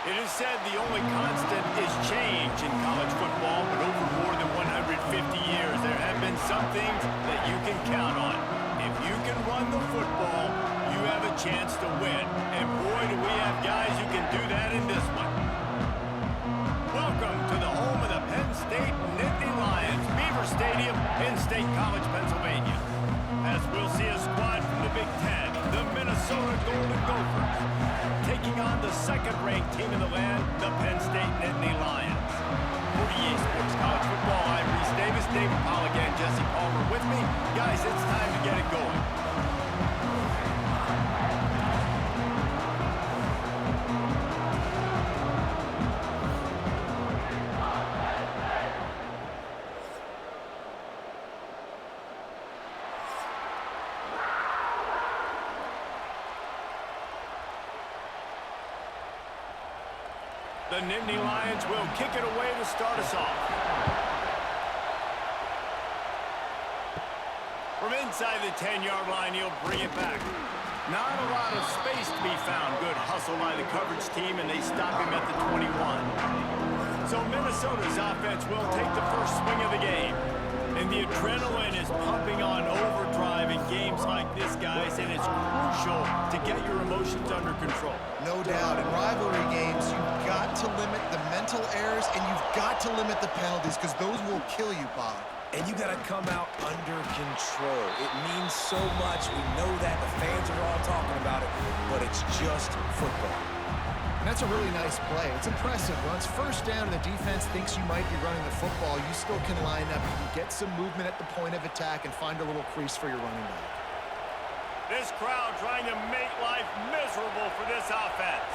It is said the only constant is change in college football, but over more than 150 years, there have been some things that you can count on. If you can run the football, you have a chance to win. And boy, do we have guys who can do that in this one. Welcome to the home of the Penn State Nittany Lions, Beaver Stadium, Penn State College, Pennsylvania. As we'll see a squad from the Big Ten, the Minnesota Golden Gophers, taking on the second-ranked team in the land, the Penn State Nittany Lions. For EA Sports College Football, I'm Reese Davis, David Pollack, and Jesse Palmer with me. Guys, it's time to get it going. The Nittany Lions will kick it away to start us off. From inside the 10-yard line, he'll bring it back. Not a lot of space to be found. Good hustle by the coverage team, and they stop him at the 21. So Minnesota's offense will take the first swing of the game. And the adrenaline is pumping on overdrive in games like this, guys, and it's crucial to get your emotions under control. No doubt. In rivalry games, you've got to limit the mental errors, and you've got to limit the penalties, because those will kill you, Bob. And you got to come out under control. It means so much. We know that. The fans are all talking about it, but it's just football. That's a really nice play. It's impressive. Once first down and the defense thinks you might be running the football, you still can line up. You can get some movement at the point of attack and find a little crease for your running back. This crowd trying to make life miserable for this offense.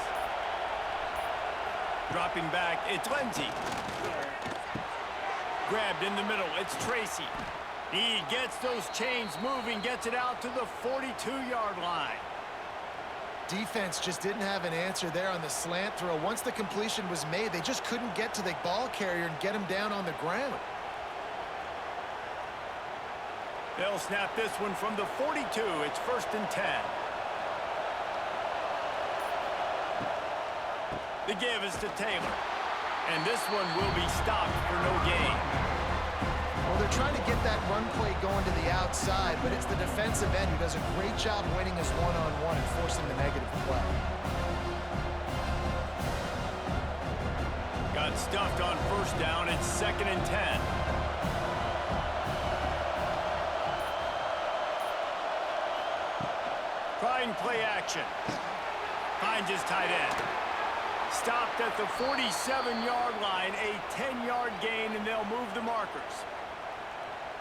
Dropping back, it's Lindsey. Grabbed in the middle, it's Tracy. He gets those chains moving, gets it out to the 42-yard line. Defense just didn't have an answer there on the slant throw. Once the completion was made, they just couldn't get to the ball carrier and get him down on the ground. They'll snap this one from the 42. It's 1st and 10. The give is to Taylor. And this one will be stopped for no gain. Well, they're trying to get that run play going to the outside, but it's the defensive end who does a great job winning his one-on-one and forcing the negative play. Got stuffed on 1st down. It's 2nd and 10. Trying play action. Finds his tight end. Stopped at the 47-yard line, a 10-yard gain, and they'll move the markers.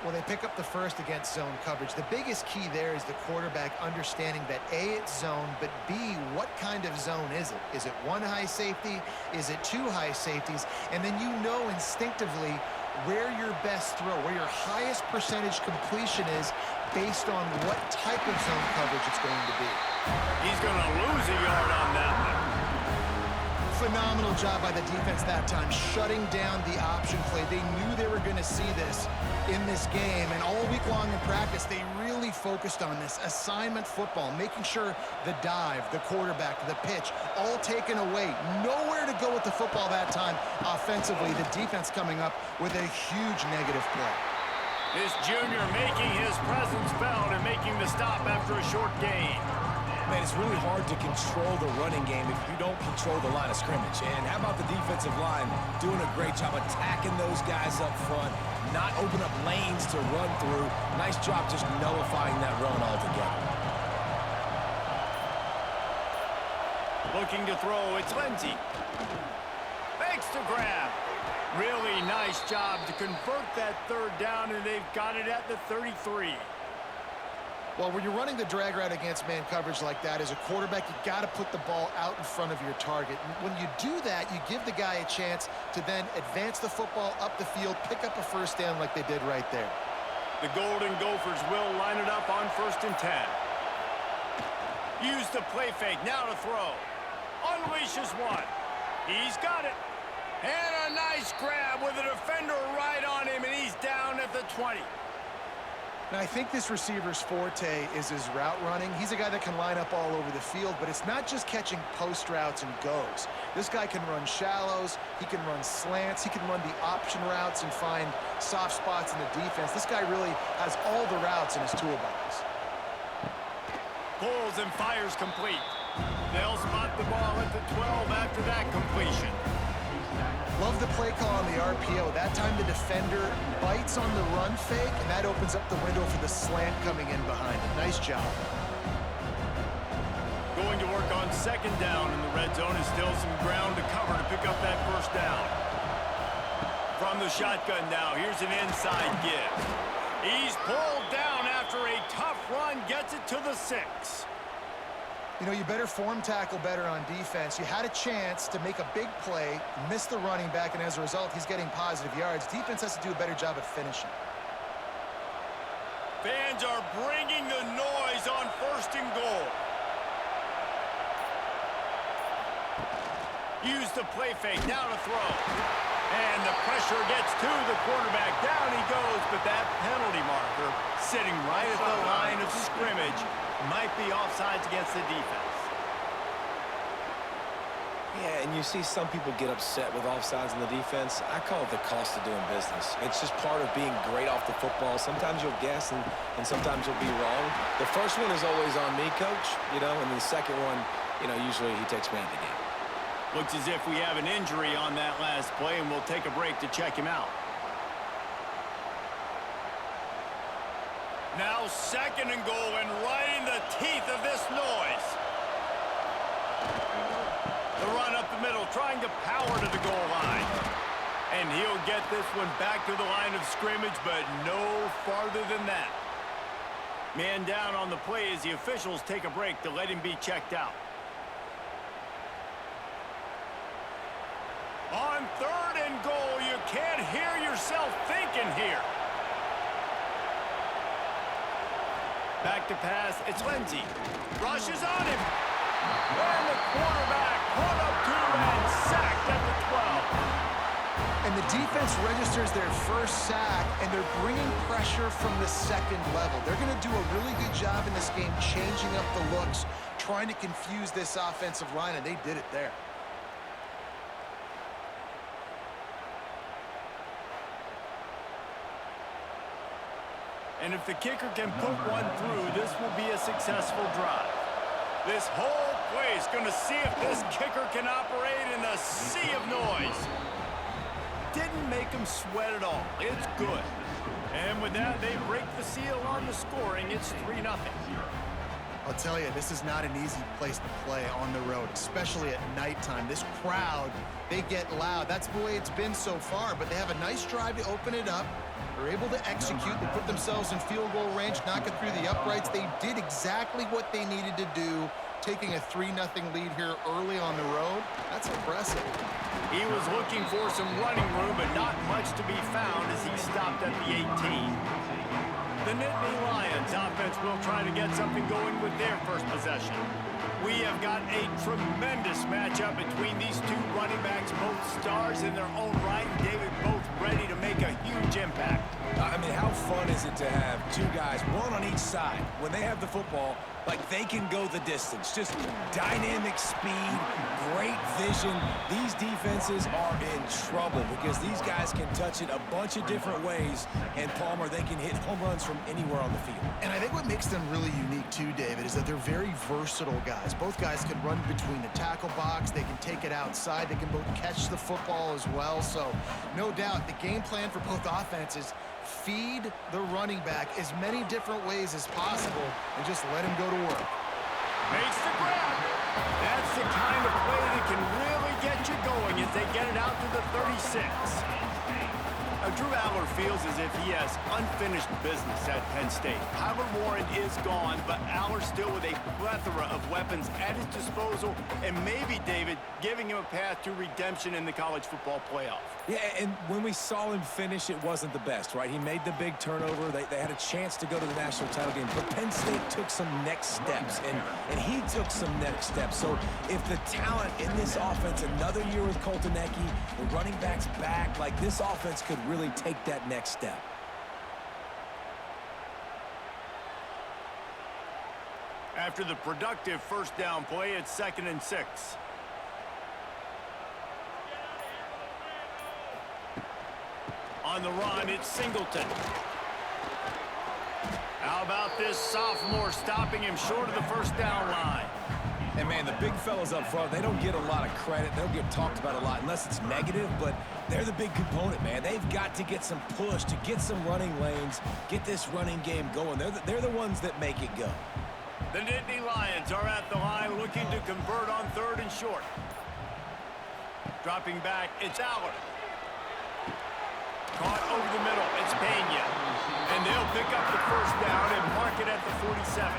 Well, they pick up the first against zone coverage. The biggest key there is the quarterback understanding that A, it's zone, but B, what kind of zone is it? Is it one high safety? Is it two high safeties? And then you know instinctively where your best throw, where your highest percentage completion is based on what type of zone coverage it's going to be. He's going to lose a yard on that one. Phenomenal job by the defense that time, shutting down the option play. They knew they were going to see this in this game, and all week long in practice, they really focused on this assignment football, making sure the dive, the quarterback, the pitch, all taken away. Nowhere to go with the football that time offensively. The defense coming up with a huge negative play. This junior making his presence felt and making the stop after a short gain. Man, it's really hard to control the running game if you don't control the line of scrimmage. And how about the defensive line doing a great job attacking those guys up front, not open up lanes to run through. Nice job just nullifying that run altogether. Looking to throw, it's Lindsey. Fakes to grab. Really nice job to convert that 3rd down, and they've got it at the 33. Well, when you're running the drag route against man coverage like that, as a quarterback, you got to put the ball out in front of your target. And when you do that, you give the guy a chance to then advance the football up the field, pick up a 1st down like they did right there. The Golden Gophers will line it up on 1st and 10. Use the play fake, now to throw. Unleashes one. He's got it. And a nice grab with a defender right on him, and he's down at the 20. Now, I think this receiver's forte is his route running. He's a guy that can line up all over the field, but it's not just catching post routes and goes. This guy can run shallows, he can run slants, he can run the option routes and find soft spots in the defense. This guy really has all the routes in his toolbox. Pulls and fires complete. They'll spot the ball at the 12 after that completion. Love the play call on the RPO. That time the defender bites on the run fake, and that opens up the window for the slant coming in behind him. Nice job. Going to work on second down in the red zone, and still some ground to cover to pick up that first down. From the shotgun now, here's an inside give. He's pulled down after a tough run, gets it to the 6. You know, you better form tackle better on defense. You had a chance to make a big play, miss the running back, and as a result, he's getting positive yards. Defense has to do a better job of finishing. Fans are bringing the noise on 1st and goal. Use the play fake, now to throw. And the pressure gets to the quarterback. Down he goes, but that penalty marker sitting right at the line of scrimmage might be offsides against the defense. Yeah, and you see some people get upset with offsides in the defense. I call it the cost of doing business. It's just part of being great off the football. Sometimes you'll guess, and sometimes you'll be wrong. The first one is always on me, Coach, and the second one, usually he takes me out of the game. Looks as if we have an injury on that last play, and we'll take a break to check him out. Now 2nd and goal, and right in the teeth of this noise. The run up the middle, trying to power to the goal line. And he'll get this one back to the line of scrimmage, but no farther than that. Man down on the play as the officials take a break to let him be checked out. On 3rd and goal, you can't hear yourself thinking here. Back to pass, it's Lindsey. Rushes on him. And the quarterback put up 2 and sacked at the 12. And the defense registers their first sack, and they're bringing pressure from the 2nd level. They're going to do a really good job in this game changing up the looks, trying to confuse this offensive line, and they did it there. And if the kicker can put one through, this will be a successful drive. This whole play is going to see if this kicker can operate in a sea of noise. Didn't make him sweat at all. It's good. And with that, they break the seal on the scoring. It's 3-0. I'll tell you, this is not an easy place to play on the road, especially at nighttime. This crowd, they get loud. That's the way it's been so far, but they have a nice drive to open it up. They're able to execute. They put themselves in field goal range, knock it through the uprights. They did exactly what they needed to do, taking a 3-0 lead here early on the road. That's impressive. He was looking for some running room, but not much to be found as he stopped at the 18. The Nittany Lions offense will try to get something going with their first possession. We have got a tremendous matchup between these two running backs, both stars in their own right, and David both ready to make a huge impact. I mean, how fun is it to have two guys, one on each side, when they have the football, like they can go the distance. Just dynamic speed, great vision. These defenses are in trouble because these guys can touch it a bunch of different ways, and Palmer, they can hit home runs from anywhere on the field. And I think what makes them really unique too, David, is that they're very versatile guys. Both guys can run between the tackle box. They can take it outside. They can both catch the football as well. So no doubt the game plan for both offenses, feed the running back as many different ways as possible and just let him go to work. Makes the grab. That's the kind of play that can really get you going as they get it out to the 36. Drew Aller feels as if he has unfinished business at Penn State. Kyler Warren is gone, but Aller still with a plethora of weapons at his disposal, and maybe, David, giving him a path to redemption in the college football playoff. Yeah, and when we saw him finish, it wasn't the best, right? He made the big turnover. They had a chance to go to the national title game, but Penn State took some next steps, and he took some next steps. So if the talent in this offense, another year with Colton Ecke, the running backs back, like this offense could really take that next step. After the productive first down play, it's 2nd and 6. On the run, it's Singleton. How about this sophomore stopping him short of the first down line? And, man, the big fellas up front, they don't get a lot of credit. They'll get talked about a lot unless it's negative, but they're the big component, man. They've got to get some push, to get some running lanes, get this running game going. They're the ones that make it go. The Nittany Lions are at the line looking to convert on 3rd and short. Dropping back, it's Aller. Caught over the middle, it's Pena. And they'll pick up the first down and mark it at the 47.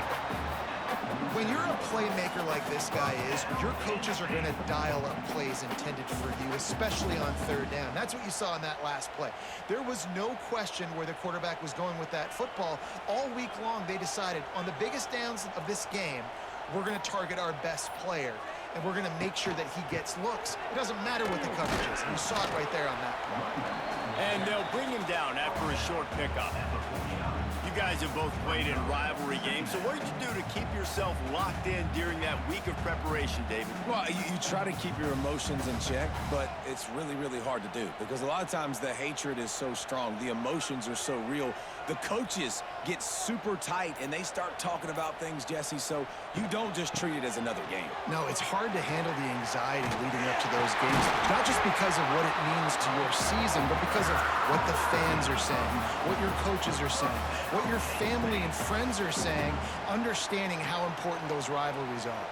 When you're a playmaker like this guy is, your coaches are going to dial up plays intended for you, especially on 3rd down. That's what you saw in that last play. There was no question where the quarterback was going with that football. All week long, they decided on the biggest downs of this game, we're going to target our best player, and we're going to make sure that he gets looks. It doesn't matter what the coverage is. You saw it right there on that play. And they'll bring him down after a short pickup. You guys have both played in rivalry games, so what did you do to keep yourself locked in during that week of preparation, David? Well, you try to keep your emotions in check, but it's really, really hard to do because a lot of times the hatred is so strong. The emotions are so real. The coaches get super tight, and they start talking about things, Jesse, so you don't just treat it as another game. No, it's hard to handle the anxiety leading up to those games, not just because of what it means to your season, but because of what the fans are saying, what your coaches are saying, what your family and friends are saying, understanding how important those rivalries are.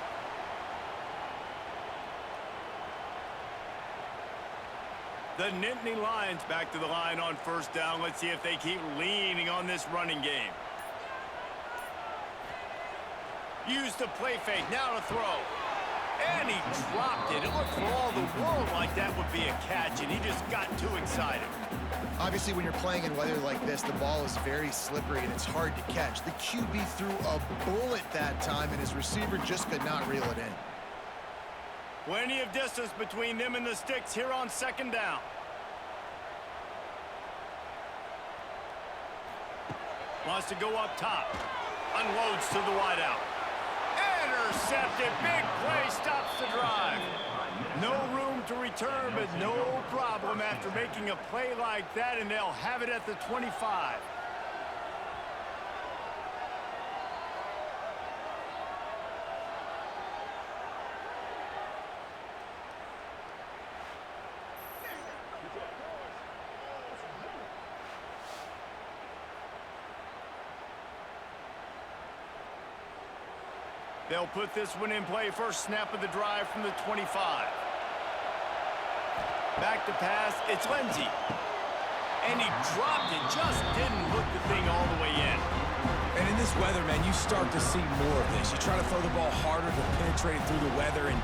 The Nittany Lions back to the line on 1st down. Let's see if they keep leaning on this running game. Use the play fake, now to throw. And he dropped it. It looked for all the world like that would be a catch, and he just got too excited. Obviously, when you're playing in weather like this, the ball is very slippery and it's hard to catch. The QB threw a bullet that time, and his receiver just could not reel it in. Plenty of distance between them and the sticks here on 2nd down. Wants to go up top. Unloads to the wideout. Intercepted. Big play stops the drive. No room to return, but no problem after making a play like that, and they'll have it at the 25. They'll put this one in play. First snap of the drive from the 25. Back to pass. It's Lindsey. And he dropped it. Just didn't look the thing all the way in. And in this weather, man, you start to see more of this. You try to throw the ball harder to penetrate it through the weather and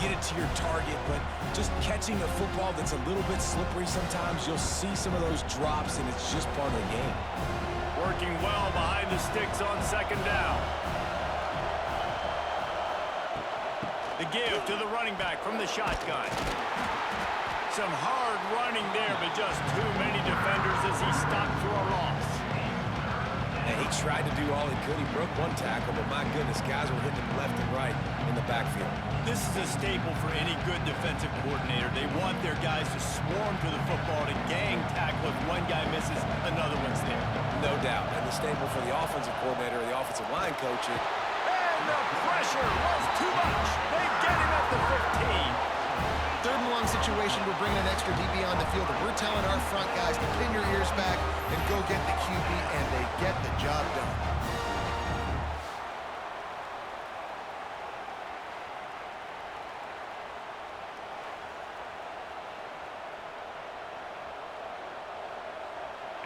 get it to your target, but just catching a football that's a little bit slippery sometimes, you'll see some of those drops, and it's just part of the game. Working well behind the sticks on 2nd down. The give to the running back from the shotgun. Some hard running there, but just too many defenders as he stopped for a loss. And he tried to do all he could. He broke one tackle, but my goodness, guys were hitting him left and right in the backfield. This is a staple for any good defensive coordinator. They want their guys to swarm to the football, to gang tackle. If one guy misses, another one's there. No doubt. And the staple for the offensive coordinator or the offensive line coach. And the pressure was too much. They get him at the 15. 3rd and long situation, we're bringing an extra DB on the field, and we're telling our front guys to pin your ears back and go get the QB, and they get the job done.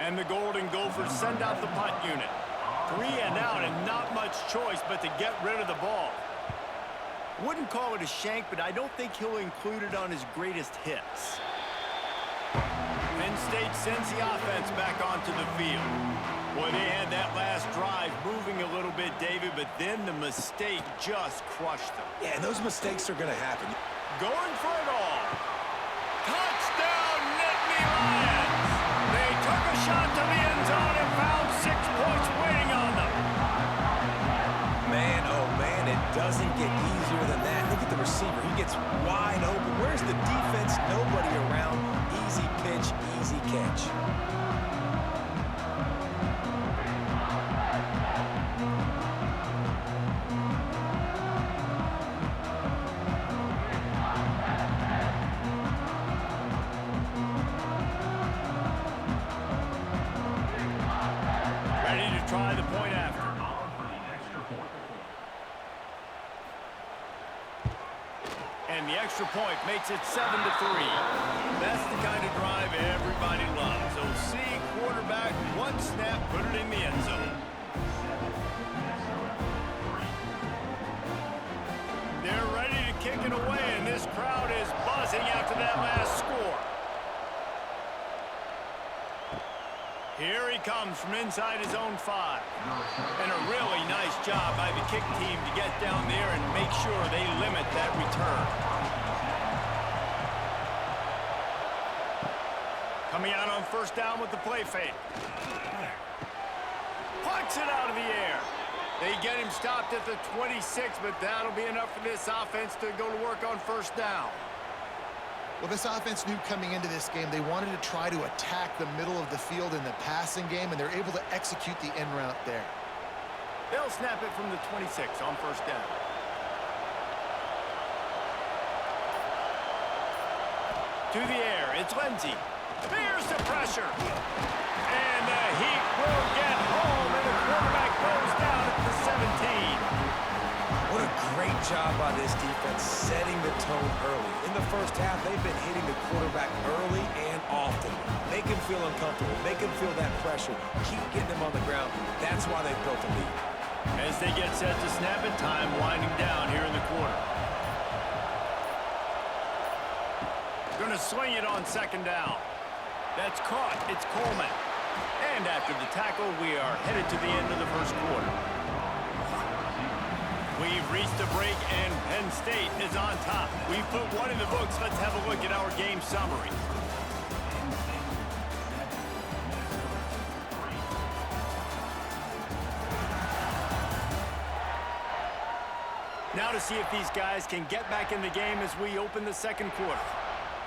And the Golden Gophers send out the punt unit. 3 and out, and not much choice but to get rid of the ball. Wouldn't call it a shank, but I don't think he'll include it on his greatest hits. Penn State sends the offense back onto the field. Boy, they had that last drive moving a little bit, David, but then the mistake just crushed them. Yeah, and those mistakes are going to happen. Going for it all. Touchdown, Nittany Lions! They took a shot to the end zone and found 6 points waiting on them. Man, oh doesn't get easier than that. Look at the receiver. He gets wide open. Where's the defense? Nobody around. Easy pitch, easy catch. Ready to try the point after. And the extra point makes it 7-3. That's the kind of drive everybody loves. So see quarterback, one snap, put it in the end zone. They're ready to kick it away, and this crowd is buzzing after that last score. Here he comes from inside his own 5. And a really nice job by the kick team to get down there and make sure they limit that return. Coming out on first down with the play fake. Pucks it out of the air. They get him stopped at the 26, but that'll be enough for this offense to go to work on first down. Well, this offense knew coming into this game they wanted to try to attack the middle of the field in the passing game, and they're able to execute the in route there. They'll snap it from the 26 on first down. To the air, it's Lindsey. There's the pressure. And the Heat will get home, and the quarterback goes down at the 17. What a great job by this defense setting the tone early. In the first half, they've been hitting the quarterback early and often. Make him feel uncomfortable. Make him feel that pressure. Keep getting him on the ground. That's why they've built a lead. As they get set to snap it, time winding down here in the quarter. Going to swing it on second down. That's caught. It's Coleman. And after the tackle, we are headed to the end of the first quarter. We've reached the break, and Penn State is on top. We put one in the books. Let's have a look at our game summary. Now to see if these guys can get back in the game as we open the second quarter.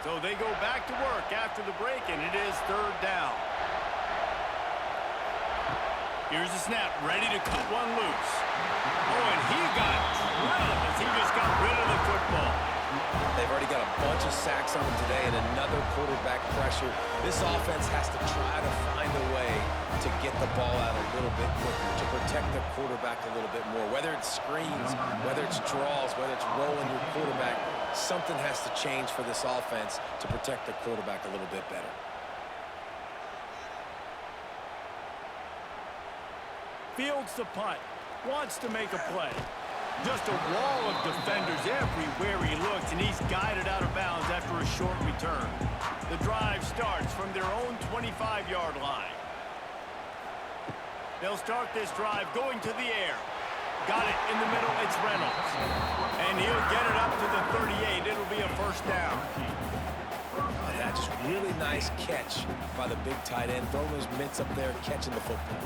So they go back to work after the break, and it is third down. Here's the snap, ready to cut one loose. Oh, and he got drilled as he just got rid of the football. They've already got a bunch of sacks on them today and another quarterback pressure. This offense has to try to find a way to get the ball out a little bit quicker, to protect the quarterback a little bit more. Whether it's screens, whether it's draws, whether it's rolling your quarterback, something has to change for this offense to protect the quarterback a little bit better. Fields the punt, wants to make a play. Just a wall of defenders everywhere he looks, and he's guided out of bounds after a short return. The drive starts from their own 25-yard line. They'll start this drive going to the air. Got it in the middle, it's Reynolds. And he'll get it up to the 38. It'll be a first down. And that's just really nice catch by the big tight end. Throwing those mitts up there, catching the football.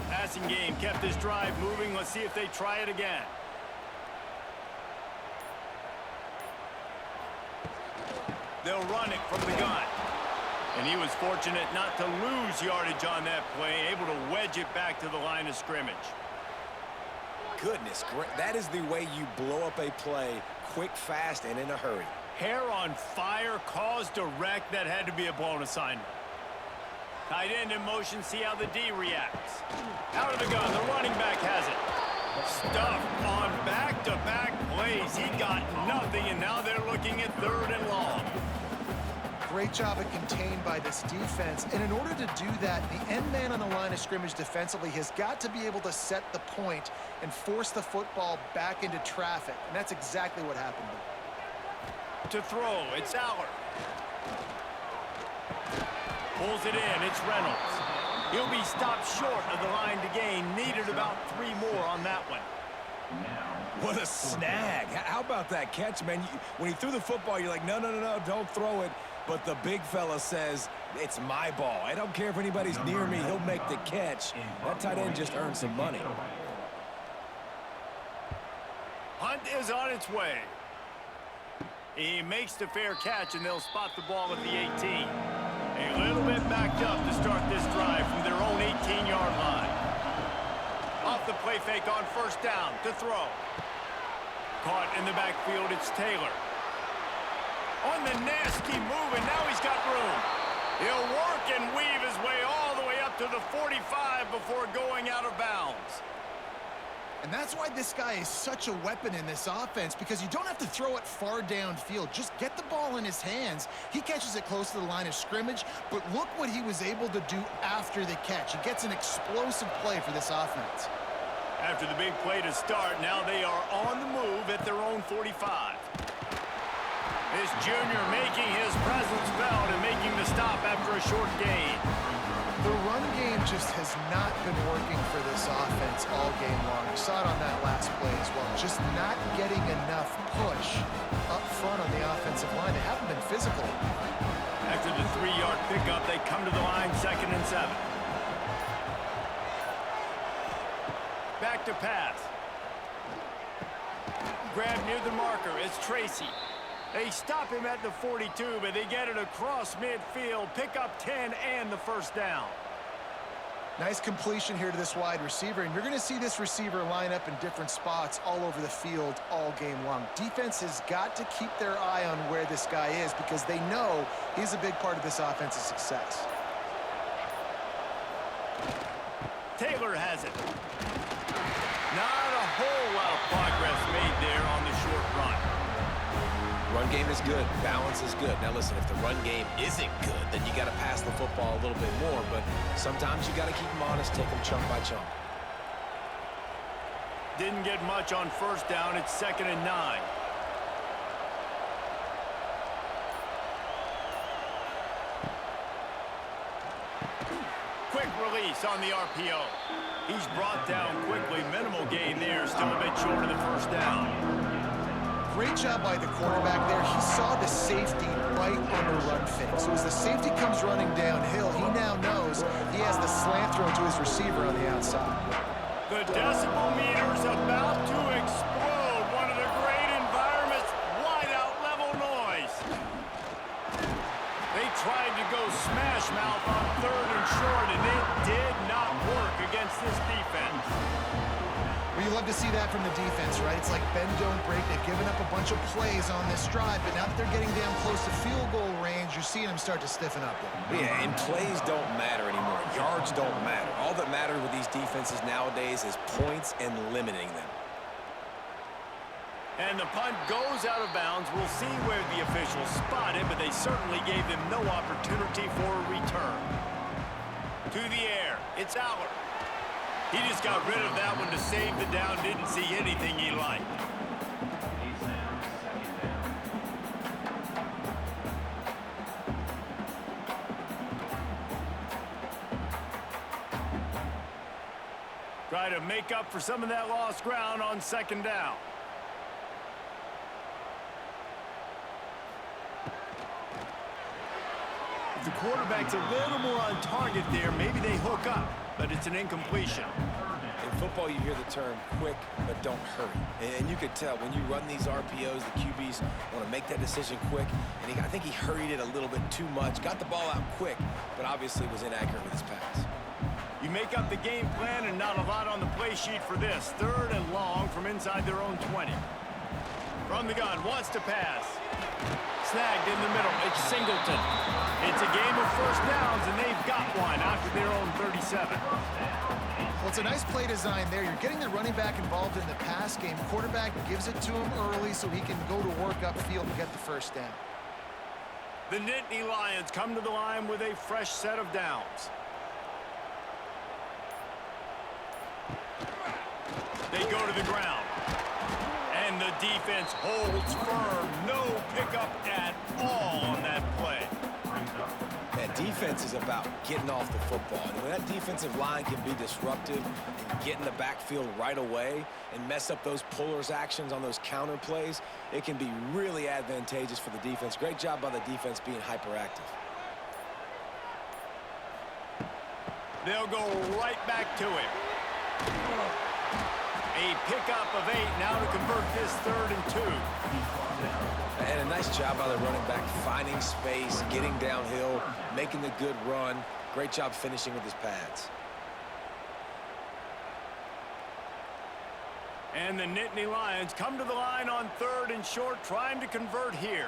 Passing game kept this drive moving. Let's see if they try it again. They'll run it from the gun. And he was fortunate not to lose yardage on that play, able to wedge it back to the line of scrimmage. Goodness, that is the way you blow up a play quick, fast, and in a hurry. Hair on fire, caused a wreck. That had to be a blown assignment. Tight end in motion, see how the D reacts. Out of the gun, the running back has it. Stuffed on back-to-back plays. He got nothing, and now they're looking at third and long. Great job of contained by this defense. And in order to do that, the end man on the line of scrimmage defensively has got to be able to set the point and force the football back into traffic. And that's exactly what happened. To throw, it's Aller. Pulls it in, it's Reynolds. He'll be stopped short of the line to gain. Needed about 3 more on that one. What a snag. How about that catch, man? When he threw the football, you're like, no, don't throw it. But the big fella says, It's my ball. I don't care if anybody's near me. He'll make the catch. That tight end just earned some money. Hunt is on its way. He makes the fair catch, and they'll spot the ball at the 18. A little bit backed up to start this drive from their own 18-yard line. Off the play fake on first down to throw. Caught in the backfield, it's Taylor. On the nasty move, and now he's got room. He'll work and weave his way all the way up to the 45 before going out of bounds. And that's why this guy is such a weapon in this offense, because you don't have to throw it far downfield. Just get the ball in his hands. He catches it close to the line of scrimmage, but look what he was able to do after the catch. He gets an explosive play for this offense. After the big play to start, now they are on the move at their own 45. This junior making his presence felt and making the stop after a short gain. The run game just has not been working for this offense all game long. You saw it on that last play as well. Just not getting enough push up front on the offensive line. They haven't been physical. After the 3-yard pickup, they come to the line 2nd and 7. Back to pass. Grab near the marker. It's Tracy. They stop him at the 42, but they get it across midfield, pick up 10 and the first down. Nice completion here to this wide receiver, and you're going to see this receiver line up in different spots all over the field all game long. Defense has got to keep their eye on where this guy is because they know he's a big part of this offense's success. Taylor has it. Not a whole lot of progress made there on the short run. Run game is good. Balance is good. Now listen, if the run game isn't good, then you got to pass the football a little bit more. But sometimes you got to keep them honest, take them chunk by chunk. Didn't get much on first down. It's 2nd and 9. Quick release on the RPO. He's brought down quickly. Minimal gain there. Still a bit short of the first down. Great job by the quarterback there. He saw the safety bite on the run fake. So as the safety comes running downhill, he now knows he has the slant throw to his receiver on the outside. The decibel meter's about to explode. One of the great environments, wide-out level noise. They tried to go smash mouth on 3rd and short, and it did not work against this defense. Well, you love to see that from the defense, right? It's like bend, don't break. They've given up a bunch of plays on this drive, but now that they're getting down close to field goal range, you're seeing them start to stiffen up there. Yeah, and plays don't matter anymore. Yards don't matter. All that matters with these defenses nowadays is points and limiting them. And the punt goes out of bounds. We'll see where the officials spot it, but they certainly gave them no opportunity for a return. To the air. It's Aller. He just got rid of that one to save the down. Didn't see anything he liked. Try to make up for some of that lost ground on 2nd down. If the quarterback's a little more on target there, maybe they hook up. But it's an incompletion. In football, you hear the term quick, but don't hurry. And you could tell when you run these RPOs, the QBs want to make that decision quick. And I think he hurried it a little bit too much. Got the ball out quick, but obviously was inaccurate with his pass. You make up the game plan and not a lot on the play sheet for this. 3rd and long from inside their own 20. From the gun, wants to pass. Snagged in the middle. It's Singleton. It's a game of first downs, and they've got one after their own 37. Well, it's a nice play design there. You're getting the running back involved in the pass game. Quarterback gives it to him early so he can go to work upfield and get the first down. The Nittany Lions come to the line with a fresh set of downs. They go to the ground. And the defense holds firm. No pickup at all on that play. That defense is about getting off the football. And when that defensive line can be disruptive and get in the backfield right away and mess up those pullers actions on those counter plays, it can be really advantageous for the defense. Great job by the defense being hyperactive. They'll go right back to him. A pickup of 8 now to convert this 3rd and 2. And a nice job by the running back, finding space, getting downhill, making the good run. Great job finishing with his pads. And the Nittany Lions come to the line on 3rd and short, trying to convert here.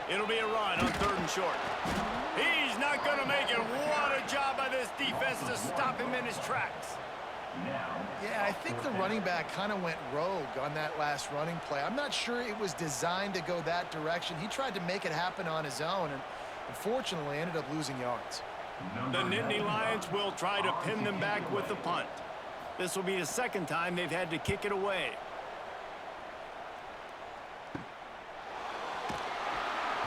It'll be a run on 3rd and short. He's not going to make it. What a job by this defense to stop him in his tracks. Yeah, I think the running back kind of went rogue on that last running play. I'm not sure it was designed to go that direction. He tried to make it happen on his own and unfortunately ended up losing yards. The Nittany Lions will try to pin them back with the punt. This will be the 2nd time they've had to kick it away.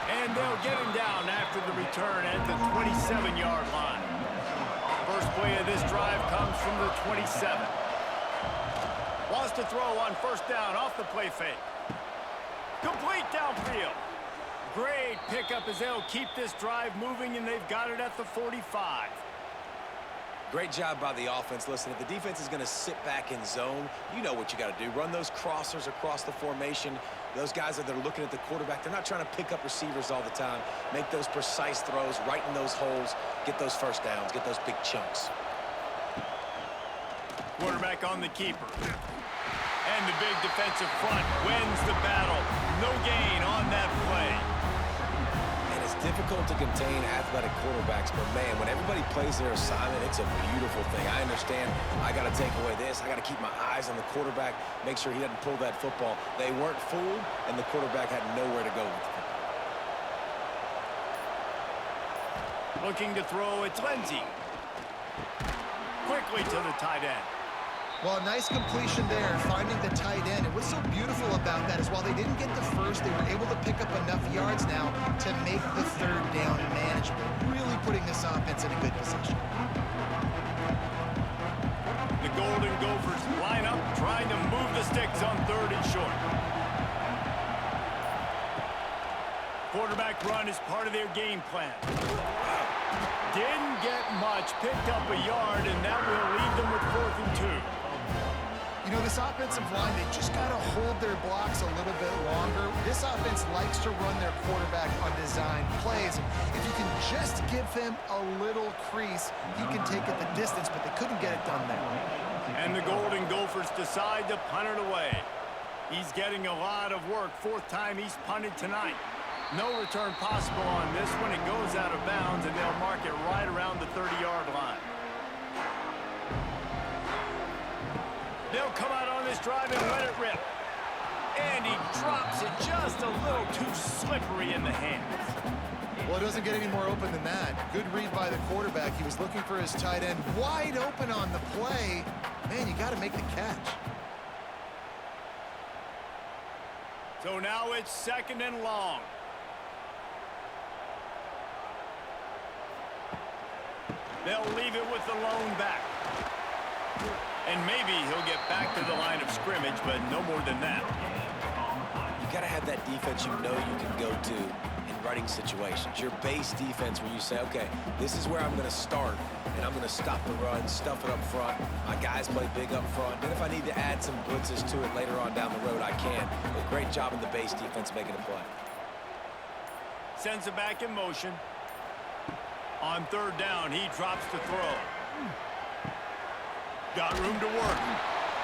And they'll get him down after the return at the 27-yard line. First play of this drive comes from the 27. Wants to throw on 1st down off the play fake. Complete downfield. Great pickup as they'll keep this drive moving, and they've got it at the 45. Great job by the offense. Listen, if the defense is going to sit back in zone, you know what you got to do. Run those crossers across the formation. Those guys that are looking at the quarterback, they're not trying to pick up receivers all the time. Make those precise throws, right in those holes, get those 1st downs, get those big chunks. Quarterback on the keeper. And the big defensive front wins the battle. No gain on that play. Difficult to contain athletic quarterbacks, but man, when everybody plays their assignment, it's a beautiful thing. I understand I got to take away this. I got to keep my eyes on the quarterback, make sure he doesn't pull that football. They weren't fooled, and the quarterback had nowhere to go with the football. Looking to throw, it's Lindsey. Quickly to the tight end. Well, a nice completion there, finding the tight end. And what's so beautiful about that is while they didn't get the first, they were able to pick up enough yards now to make the 3rd down manageable, really putting this offense in a good position. The Golden Gophers line up, trying to move the sticks on 3rd and short. Quarterback run is part of their game plan. Didn't get much, picked up a yard, and that will leave them with 4th and 2. You know, this offensive line, they just got to hold their blocks a little bit longer. This offense likes to run their quarterback on design plays. And if you can just give him a little crease, he can take it the distance, but they couldn't get it done there. And the Golden Gophers decide to punt it away. He's getting a lot of work. 4th time he's punted tonight. No return possible on this one. It goes out of bounds, and they'll mark it right around the 30-yard line. They'll come out on this drive and let it rip. And he drops it just a little too slippery in the hands. Well, it doesn't get any more open than that. Good read by the quarterback. He was looking for his tight end wide open on the play. Man, you got to make the catch. So now it's 2nd and long. They'll leave it with the lone back. And maybe he'll get back to the line of scrimmage, but no more than that. You got to have that defense you know you can go to in running situations. Your base defense where you say, okay, this is where I'm going to start, and I'm going to stop the run, stuff it up front. My guys play big up front. Then if I need to add some blitzes to it later on down the road, I can. But great job in the base defense making a play. Sends it back in motion. On 3rd down, he drops the throw. Got room to work.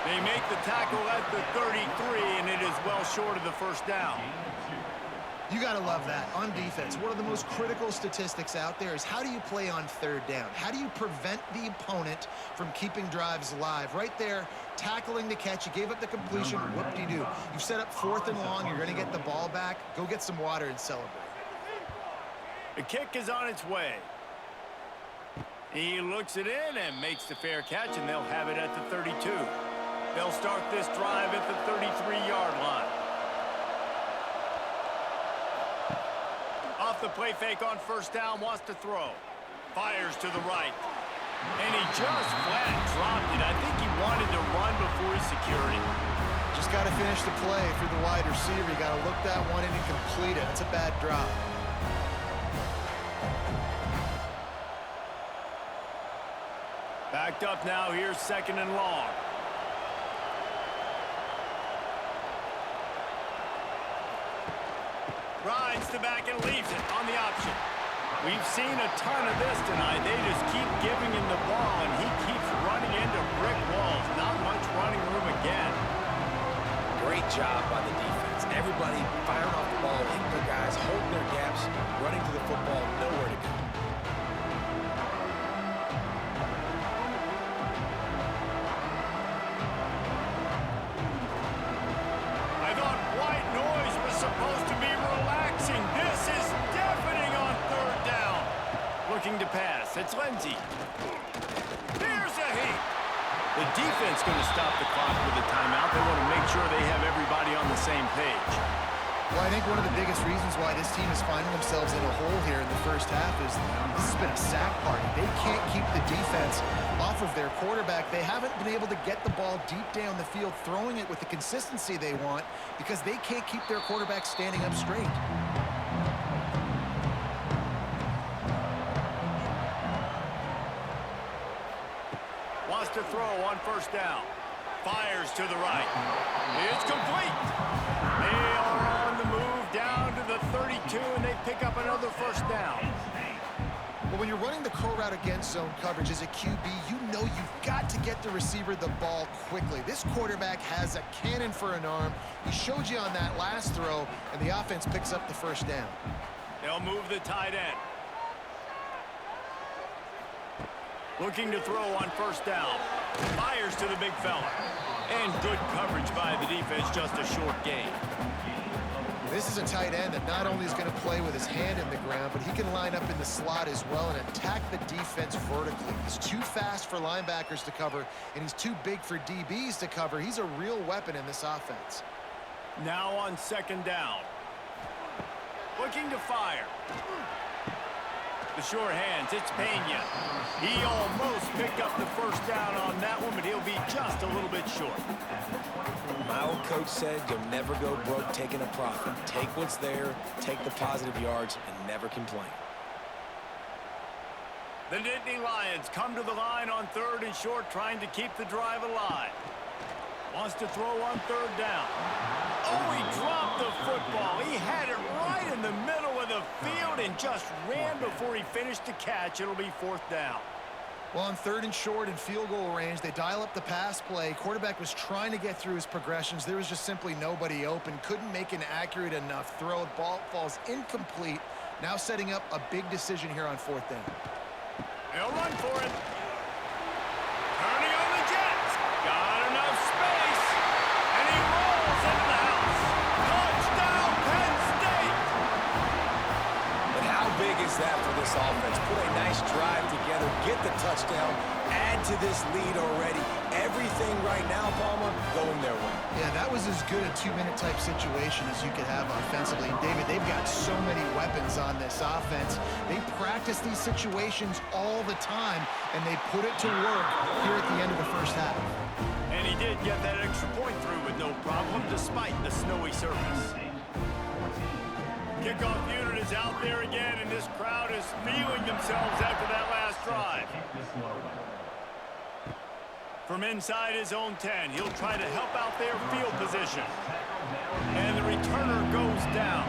They make the tackle at the 33, and it is well short of the 1st down. You got to love that. On defense, one of the most critical statistics out there is how do you play on 3rd down? How do you prevent the opponent from keeping drives alive? Right there, tackling the catch. You gave up the completion. Whoop-de-doo. You've set up 4th and long. You're going to get the ball back. Go get some water and celebrate. The kick is on its way. He looks it in and makes the fair catch, and they'll have it at the 32. They'll start this drive at the 33-yard line. Off the play fake on 1st down, wants to throw. Fires to the right. And he just flat dropped it. I think he wanted to run before he secured it. Just got to finish the play for the wide receiver. You got to look that one in and complete it. That's a bad drop. Backed up now, here's 2nd and long. Rides the back and leaves it on the option. We've seen a ton of this tonight. They just keep giving him the ball, and he keeps running into brick walls. Not much running room again. Great job by the defense. Everybody firing off the ball, hitting their guys, holding their gaps, running to the football, nowhere to go. I thought white noise was supposed to be relaxing. This is deafening on 3rd down. Looking to pass. It's Lindsey. Here's a heat. The defense going to stop the clock with a timeout. They want to make sure they have everybody on the same page. Well, I think one of the biggest reasons why this team is finding themselves in a hole here in the first half is this has been a sack party. They can't keep the defense off of their quarterback. They haven't been able to get the ball deep down the field, throwing it with the consistency they want because they can't keep their quarterback standing up straight. Wants to throw on 1st down. Fires to the right. It's complete. They are on the move down to the 32, and they pick up another 1st down. But when you're running the curl route against zone coverage as a QB, you know you've got to get the receiver the ball quickly. This quarterback has a cannon for an arm. He showed you on that last throw, and the offense picks up the 1st down. They'll move the tight end. Looking to throw on 1st down. Fires to the big fella. And good coverage by the defense, just a short gain. This is a tight end that not only is going to play with his hand in the ground, but he can line up in the slot as well and attack the defense vertically. He's too fast for linebackers to cover, and he's too big for DBs to cover. He's a real weapon in this offense. Now on 2nd down. Looking to fire. The short hands, it's Pena. He almost picked up the 1st down on that one, but he'll be just a little bit short. My old coach said you'll never go broke taking a profit. Take what's there, take the positive yards, and never complain. The Nittany Lions come to the line on 3rd and short, trying to keep the drive alive. Wants to throw on 3rd down. Oh, he dropped the football. He had it right in the middle of the field and just ran before he finished the catch. It'll be 4th down. Well, on 3rd and short and field goal range, they dial up the pass play. Quarterback was trying to get through his progressions. There was just simply nobody open. Couldn't make an accurate enough throw. The ball falls incomplete. Now setting up a big decision here on 4th down. They'll run for it. Turning on the Jets. Got enough space. And he rolls into the house. Touchdown, Penn State. But how big is that for this offense? Put a nice drive together, get the touchdown, add to this lead already. Everything right now, Palmer, going their way. Yeah, that was as good a 2-minute type situation as you could have offensively. And David, they've got so many weapons on this offense. They practice these situations all the time, and they put it to work here at the end of the 1st half. And he did get that extra point through with no problem, despite the snowy surface. Kickoff unit is out there again, and this crowd is feeling themselves after that last drive. From inside his own 10, he'll try to help out their field position. And the returner goes down.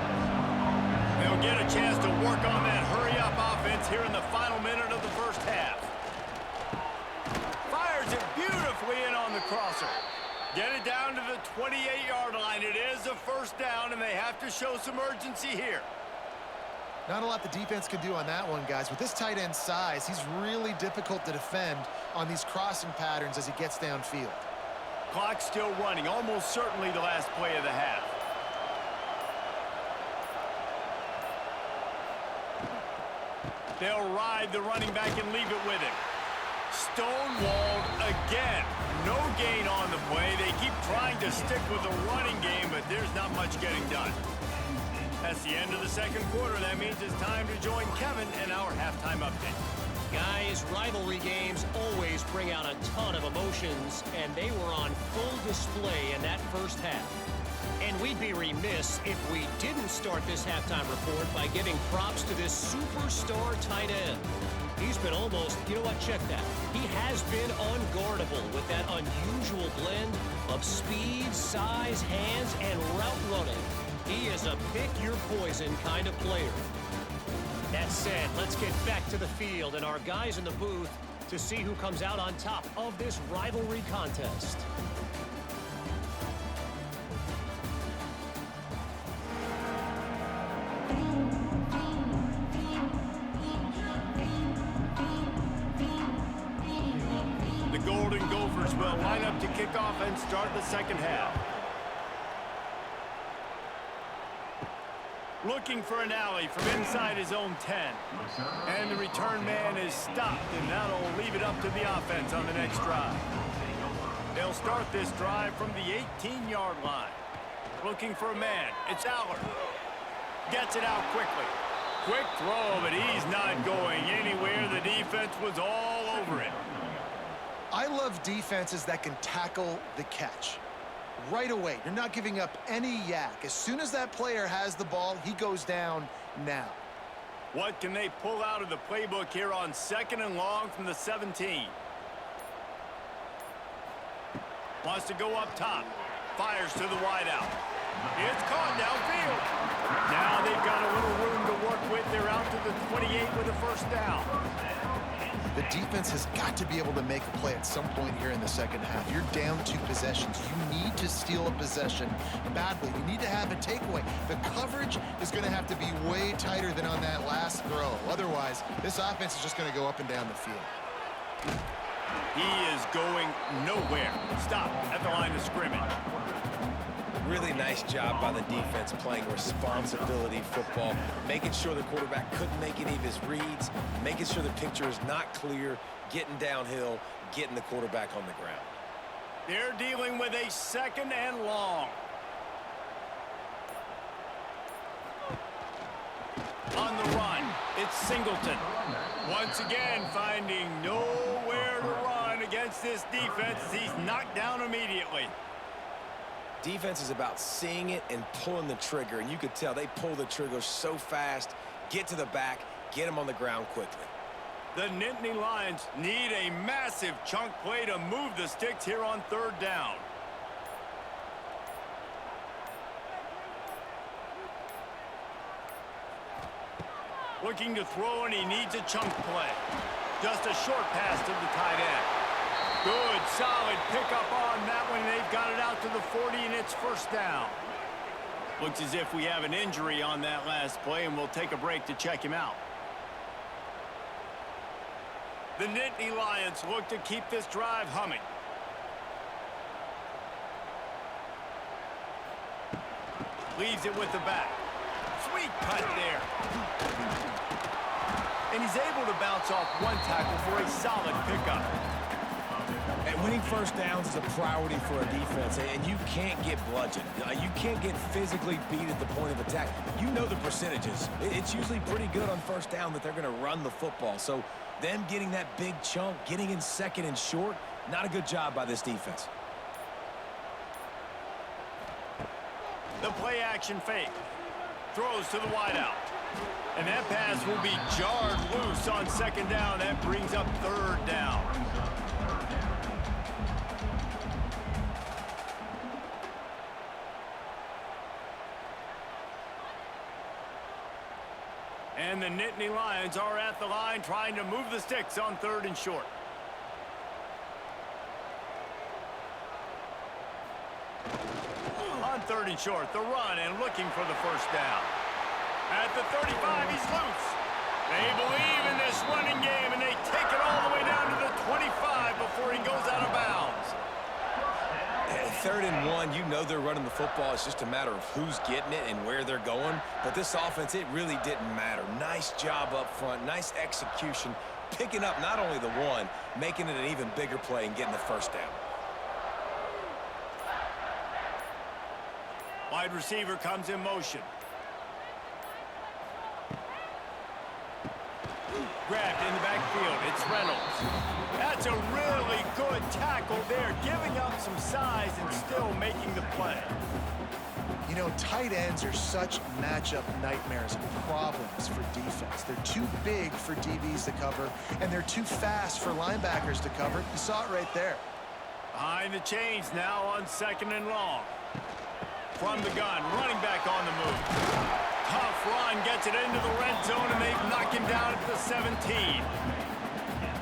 They'll get a chance to work on that hurry-up offense here in the final minute of the 1st half. Fires it beautifully in on the crosser. Get it down to the 28-yard line. It is a 1st down, and they have to show some urgency here. Not a lot the defense can do on that one, guys. With this tight end size, he's really difficult to defend on these crossing patterns as he gets downfield. Clock still running, almost certainly the last play of the half. They'll ride the running back and leave it with him. Stonewalled again. No gain on the play. They keep trying to stick with the running game, but there's not much getting done. That's the end of the 2nd quarter. That means it's time to join Kevin in our halftime update. Guys, rivalry games always bring out a ton of emotions, and they were on full display in that 1st half. And we'd be remiss if we didn't start this halftime report by giving props to this superstar tight end. He's been almost, you know what, check that. He has been unguardable with that unusual blend of speed, size, hands, and route running. He is a pick-your-poison kind of player. That said, let's get back to the field and our guys in the booth to see who comes out on top of this rivalry contest. The Golden Gophers will line up to kick off and start the second half. Looking for an alley from inside his own 10. And the return man is stopped, and that'll leave it up to the offense on the next drive. They'll start this drive from the 18-yard line. Looking for a man. It's Allard. Gets it out quickly. Quick throw, but he's not going anywhere. The defense was all over it. I love defenses that can tackle the catch. Right away, you're not giving up any yak. As soon as that player has the ball, he goes down now. What can they pull out of the playbook here on 2nd and long from the 17? Wants to go up top. Fires to the wideout. It's caught downfield. Now they've got a little room to work with. They're out to the 28 with a first down. The defense has got to be able to make a play at some point here in the second half. You're down 2 possessions. You need to steal a possession badly. You need to have a takeaway. The coverage is going to have to be way tighter than on that last throw. Otherwise, this offense is just going to go up and down the field. He is going nowhere. Stop at the line of scrimmage. Really nice job by the defense playing responsibility football, making sure the quarterback couldn't make any of his reads, making sure the picture is not clear, getting downhill, getting the quarterback on the ground. They're dealing with a 2nd and long. On the run, it's Singleton. Once again, finding nowhere to run against this defense. He's knocked down immediately. Defense is about seeing it and pulling the trigger, and you could tell they pull the trigger so fast, get to the back, get him on the ground quickly. The Nittany Lions need a massive chunk play to move the sticks here on 3rd down. Looking to throw, and he needs a chunk play. Just a short pass to the tight end. Good, solid pickup on that one. They've got it out to the 40, and it's first down. Looks as if we have an injury on that last play, and we'll take a break to check him out. The Nittany Lions look to keep this drive humming. Leaves it with the back. Sweet cut there. And he's able to bounce off one tackle for a solid pickup. And winning first downs is a priority for a defense, and you can't get bludgeoned. You can't get physically beat at the point of attack. You know the percentages. It's usually pretty good on first down that they're going to run the football. So them getting that big chunk, getting in 2nd and short, not a good job by this defense. The play action fake. Throws to the wideout. And that pass will be jarred loose on 2nd down. That brings up 3rd down. And the Nittany Lions are at the line trying to move the sticks on 3rd and short. On 3rd and short, the run and looking for the first down. At the 35, he's loose. They believe in this running game, and they take it all the way down to the 25 before he goes out of bounds. At 3rd and 1, you know they're running the football. It's just a matter of who's getting it and where they're going. But this offense, it really didn't matter. Nice job up front, nice execution, picking up not only the one, making it an even bigger play and getting the first down. Wide receiver comes in motion. Grabbed in the backfield. It's Reynolds. That's a really good tackle there, giving up some size and still making the play. You know, tight ends are such matchup nightmares and problems for defense. They're too big for DBs to cover, and they're too fast for linebackers to cover. You saw it right there. Behind the chains now on 2nd and long. From the gun, running back on the move. Tough run, gets it into the red zone, and they knock him down at the 17.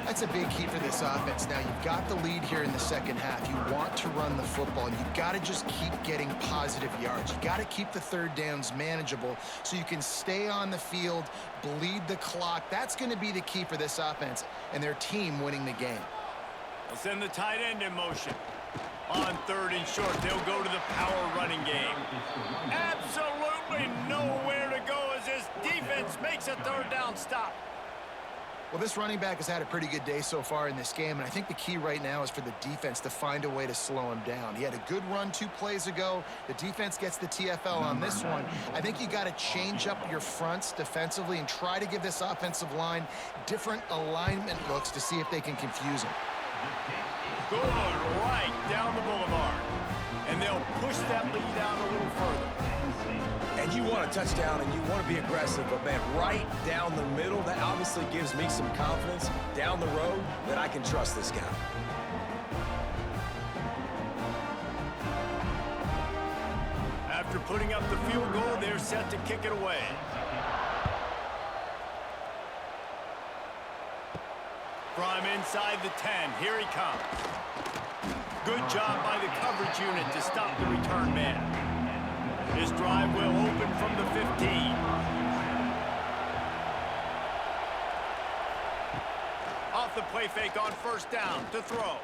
That's a big key for this offense. Now, you've got the lead here in the second half. You want to run the football, and you've got to just keep getting positive yards. You've got to keep the third downs manageable so you can stay on the field, bleed the clock. That's going to be the key for this offense and their team winning the game. They'll send the tight end in motion. On 3rd and short, they'll go to the power running game. Absolutely nowhere to go as this defense makes a 3rd down stop. Well, this running back has had a pretty good day so far in this game, and I think the key right now is for the defense to find a way to slow him down. He had a good run 2 plays ago. The defense gets the TFL on this one. I think you got to change up your fronts defensively and try to give this offensive line different alignment looks to see if they can confuse him. Good, right down the boulevard. And they'll push that lead out a little further. And you want a touchdown, and you want to be aggressive, but, man, right down the middle, that obviously gives me some confidence down the road that I can trust this guy. After putting up the field goal, they're set to kick it away. From inside the 10, here he comes. Good job by the coverage unit to stop the return man. This drive will open from the 15. Off the play fake on 1st down to throw.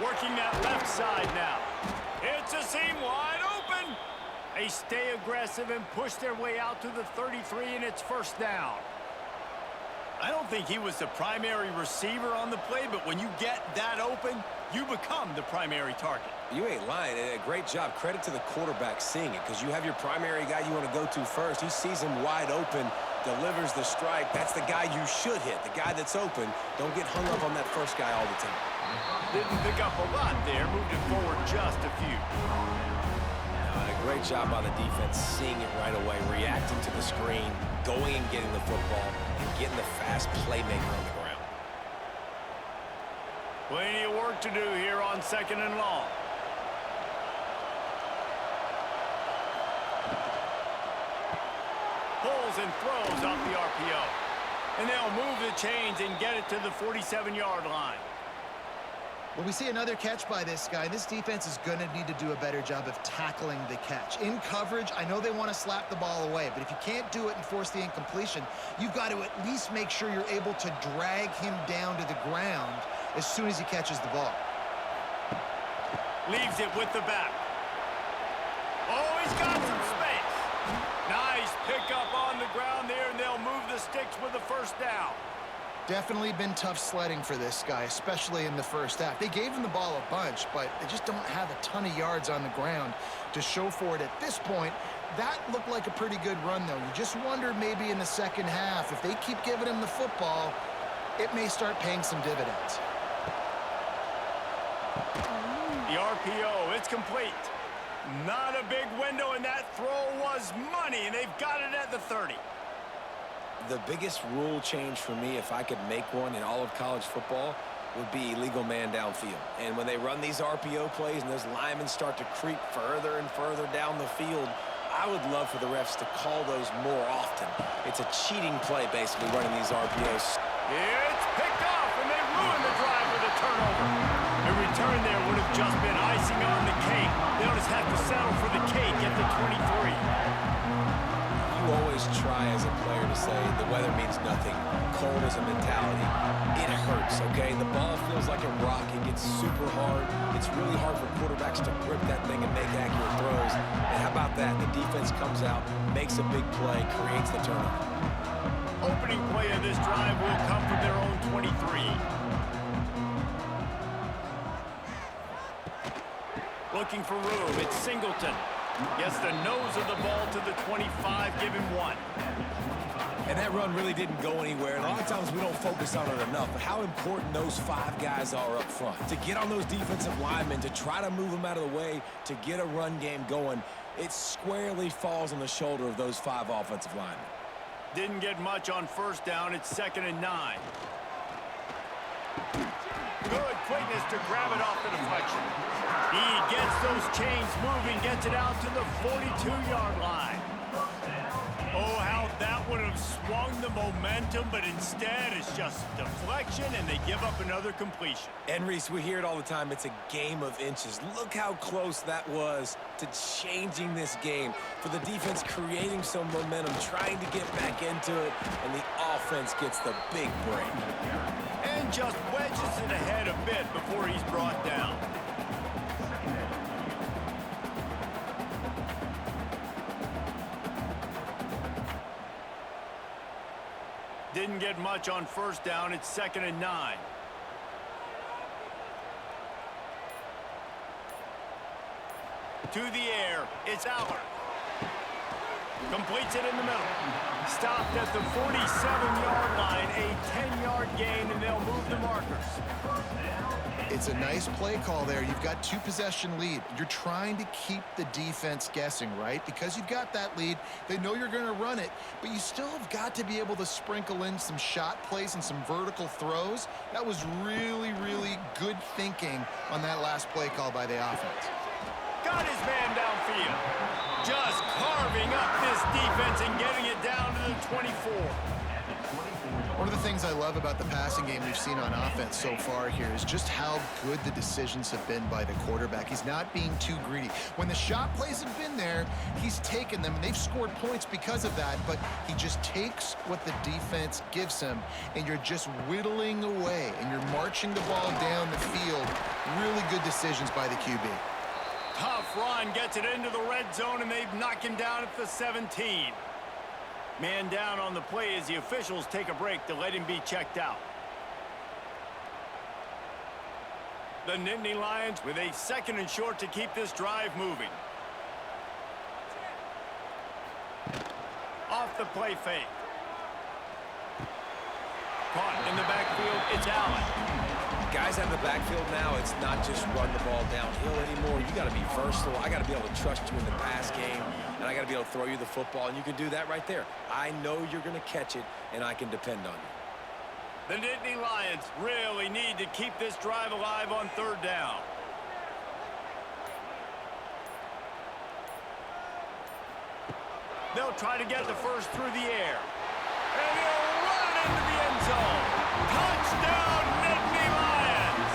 Working that left side now. It's a seam wide open. They stay aggressive and push their way out to the 33, and it's 1st down. I don't think he was the primary receiver on the play, but when you get that open, you become the primary target. You ain't lying. A great job. Credit to the quarterback seeing it, because you have your primary guy you want to go to first. He sees him wide open, delivers the strike. That's the guy you should hit, the guy that's open. Don't get hung up on that first guy all the time. Didn't pick up a lot there, moved it forward just a few. And a great job by the defense seeing it right away, reacting to the screen, going and getting the football, and getting the fast playmaker on the ground. Plenty of work to do here on 2nd and long. Pulls and throws off the RPO. And they'll move the chains and get it to the 47-yard line. Well, we see another catch by this guy. This defense is going to need to do a better job of tackling the catch. In coverage, I know they want to slap the ball away, but if you can't do it and force the incompletion, you've got to at least make sure you're able to drag him down to the ground as soon as he catches the ball. Leaves it with the back. Oh, he's got some space. Nice pickup on the ground there, and they'll move the sticks with the 1st down. Definitely been tough sledding for this guy, especially in the 1st half. They gave him the ball a bunch, but they just don't have a ton of yards on the ground to show for it at this point. That looked like a pretty good run, though. You just wonder maybe in the 2nd half, if they keep giving him the football, it may start paying some dividends. The RPO, it's complete. Not a big window, and that throw was money, and they've got it at the 30. The biggest rule change for me, if I could make one in all of college football, would be illegal man downfield. And when they run these RPO plays and those linemen start to creep further and further down the field, I would love for the refs to call those more often. It's a cheating play, basically, running these RPOs. It's picked off, and they ruin the drive with a turnover. A return there would have just been icing on the cake. They'll just have to settle for the cake at the 23. You always try as a player to say the weather means nothing. Cold is a mentality. It hurts, okay? The ball feels like a rock. It gets super hard. It's really hard for quarterbacks to grip that thing and make accurate throws. And how about that? The defense comes out, makes a big play, creates the turnover. Opening play of this drive will come from their own 23. Looking for room, it's Singleton. Gets the nose of the ball to the 25, give him 1. And that run really didn't go anywhere. And a lot of times we don't focus on it enough, but how important those 5 guys are up front. To get on those defensive linemen, to try to move them out of the way, to get a run game going, it squarely falls on the shoulder of those 5 offensive linemen. Didn't get much on first down. It's 2nd and 9. Good quickness to grab it off the deflection. He gets those chains moving, gets it out to the 42-yard line. Oh, how that would have swung the momentum, but instead it's just deflection, and they give up another completion. And, Reese, we hear it all the time. It's a game of inches. Look how close that was to changing this game. For the defense creating some momentum, trying to get back into it, and the offense gets the big break. And just wedges it ahead a bit before he's brought down. Didn't get much on first down. It's 2nd and 9. To the air. It's Aller. Completes it in the middle. Stopped at the 47-yard line. A 10-yard gain, and they'll move the markers. It's a nice play call there. You've got 2-possession lead. You're trying to keep the defense guessing, right? Because you've got that lead, they know you're going to run it, but you still have got to be able to sprinkle in some shot plays and some vertical throws. That was really, really good thinking on that last play call by the offense. Got his man downfield. Just carving up this defense and getting it down to the 24. One of the things I love about the passing game we've seen on offense so far here is just how good the decisions have been by the quarterback. He's not being too greedy. When the shot plays have been there, he's taken them, and they've scored points because of that, but he just takes what the defense gives him, and you're just whittling away, and you're marching the ball down the field. Really good decisions by the QB. Tough run, gets it into the red zone, and they've knocked him down at the 17. Man down on the play as the officials take a break to let him be checked out. The Nittany Lions with a 2nd and short to keep this drive moving. Off the play fake. Caught in the backfield, it's Allen. Guys out of the backfield now, it's not just run the ball downhill anymore. You got to be versatile. I got to be able to trust you in the pass game, and I got to be able to throw you the football, and you can do that right there. I know you're going to catch it, and I can depend on you. The Nittany Lions really need to keep this drive alive on 3rd down. They'll try to get the first through the air. And he'll run it into the end zone. Touchdown, Nittany Lions!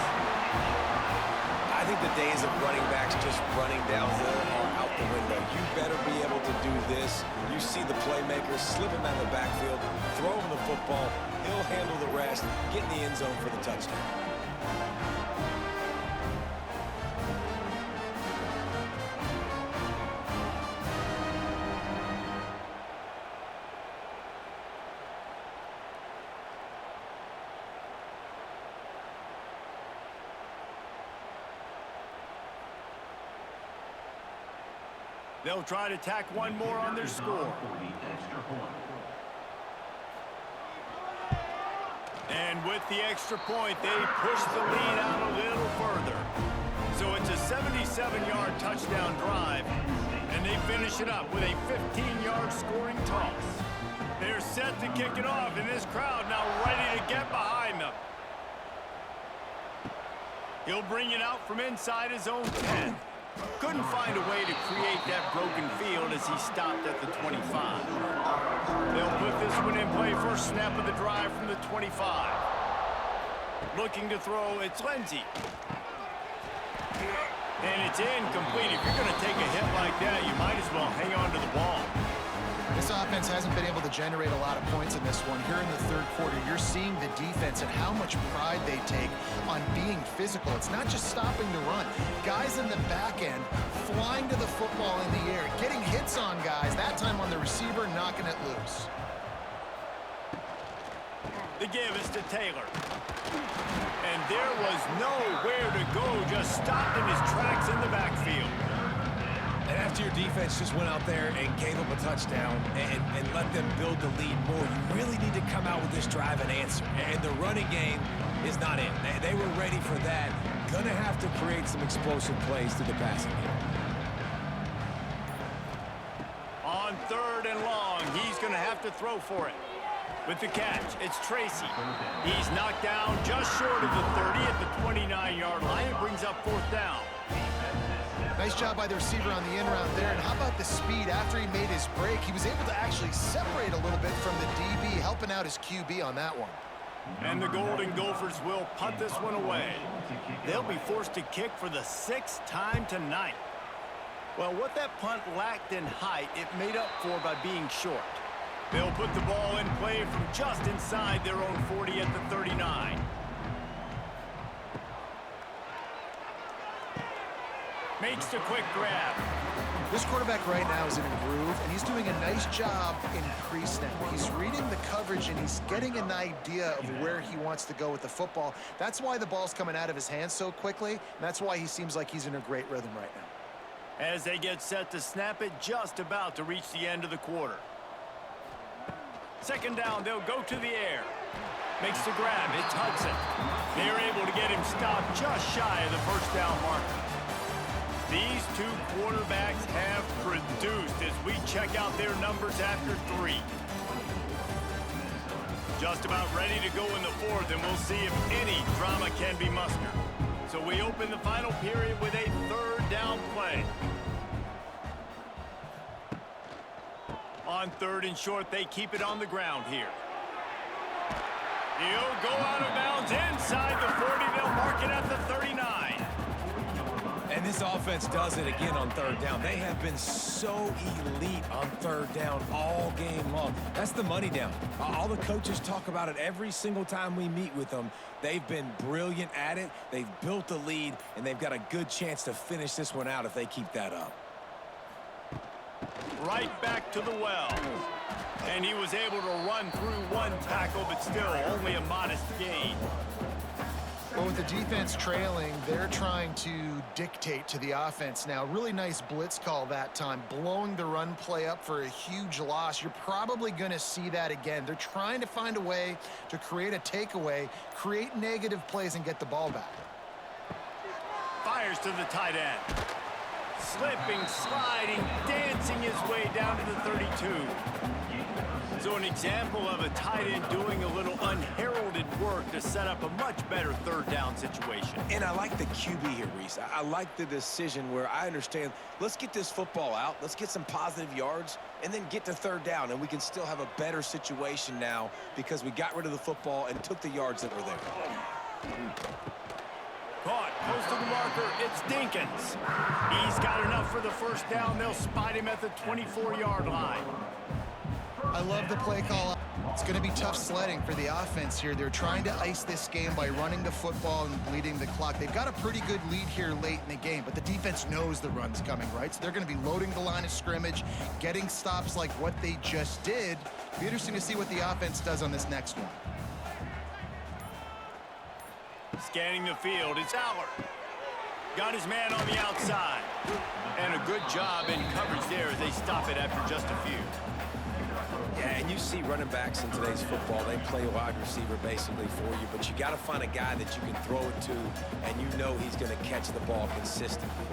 I think the days of running backs just running downhill are out the window. You better be able to do this. You see the playmaker, slip him out of the backfield, throw him the football, he'll handle the rest, get in the end zone for the touchdown. They'll try to tack one more on their score. And with the extra point, they push the lead out a little further. So it's a 77-yard touchdown drive, and they finish it up with a 15-yard scoring toss. They're set to kick it off, and this crowd now ready to get behind them. He'll bring it out from inside his own 10. Couldn't find a way to create that broken field as he stopped at the 25. They'll put this one in play, first snap of the drive from the 25. Looking to throw, it's Lindsey. And it's incomplete. If you're going to take a hit like that, you might as well hang on to the ball. This offense hasn't been able to generate a lot of points in this one. Here in the 3rd quarter, you're seeing the defense and how much pride they take on being physical. It's not just stopping the run. Guys in the back end flying to the football in the air, getting hits on guys, that time on the receiver, knocking it loose. The give is to Taylor. And there was nowhere to go, just stopped in his tracks in the backfield. And after your defense just went out there and gave up a touchdown and let them build the lead more, you really need to come out with this drive and answer. And the running game is not in. They were ready for that. Gonna have to create some explosive plays through the passing game. On 3rd and long, he's going to have to throw for it. With the catch, it's Tracy. He's knocked down just short of the 30 at the 29-yard line. It brings up 4th down. Nice job by the receiver on the in route there. And how about the speed? After he made his break, he was able to actually separate a little bit from the DB, helping out his QB on that one. And the Golden Gophers will punt this one away. They'll be forced to kick for the 6th time tonight. Well, what that punt lacked in height, it made up for by being short. They'll put the ball in play from just inside their own 40 at the 39. Makes the quick grab. This quarterback right now is in a groove, and he's doing a nice job in pre-snap. He's reading the coverage, and he's getting an idea of where he wants to go with the football. That's why the ball's coming out of his hands so quickly, and that's why he seems like he's in a great rhythm right now. As they get set to snap it, just about to reach the end of the quarter. 2nd down, they'll go to the air. Makes the grab, it's Hudson. They're able to get him stopped just shy of the 1st down marker. These two quarterbacks have produced as we check out their numbers after 3. Just about ready to go in the 4th, and we'll see if any drama can be mustered. So we open the final period with a 3rd down play. On 3rd and short, they keep it on the ground here. He'll go out of bounds inside the 40. They'll mark it at the 39. And this offense does it again on 3rd down. They have been so elite on 3rd down all game long. That's the money down. All the coaches talk about it every single time we meet with them. They've been brilliant at it. They've built the lead, and they've got a good chance to finish this one out if they keep that up. Right back to the well. And he was able to run through 1 tackle, but still only a modest gain. Well, with the defense trailing, they're trying to dictate to the offense now. Really nice blitz call that time, blowing the run play up for a huge loss. You're probably going to see that again. They're trying to find a way to create a takeaway, create negative plays, and get the ball back. Fires to the tight end. Slipping, sliding, dancing his way down to the 32. So an example of a tight end doing a little unheralded work to set up a much better 3rd down situation. And I like the QB here, Reese. I like the decision where I understand, let's get this football out, let's get some positive yards, and then get to 3rd down, and we can still have a better situation now because we got rid of the football and took the yards that were there. Caught, close to the marker, it's Dinkins. He's got enough for the 1st down. They'll spot him at the 24-yard line. I love the play call. It's going to be tough sledding for the offense here. They're trying to ice this game by running the football and bleeding the clock. They've got a pretty good lead here late in the game, but the defense knows the run's coming, right? So they're going to be loading the line of scrimmage, getting stops like what they just did. It'll be interesting to see what the offense does on this next one. Scanning the field, it's Allard. Got his man on the outside. And a good job in coverage there as they stop it after just a few. Yeah, and you see running backs in today's football, they play wide receiver basically for you, but you got to find a guy that you can throw it to, and you know he's going to catch the ball consistently.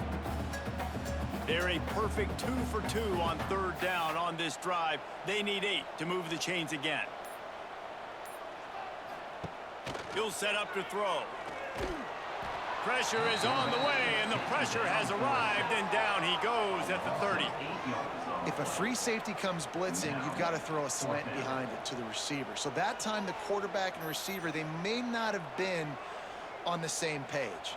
They're a perfect 2 for 2 on 3rd down on this drive. They need 8 to move the chains again. He'll set up to throw. Pressure is on the way, and the pressure has arrived, and down he goes at the 30. If a free safety comes blitzing, you've got to throw a slant behind it to the receiver. So that time, the quarterback and receiver, they may not have been on the same page.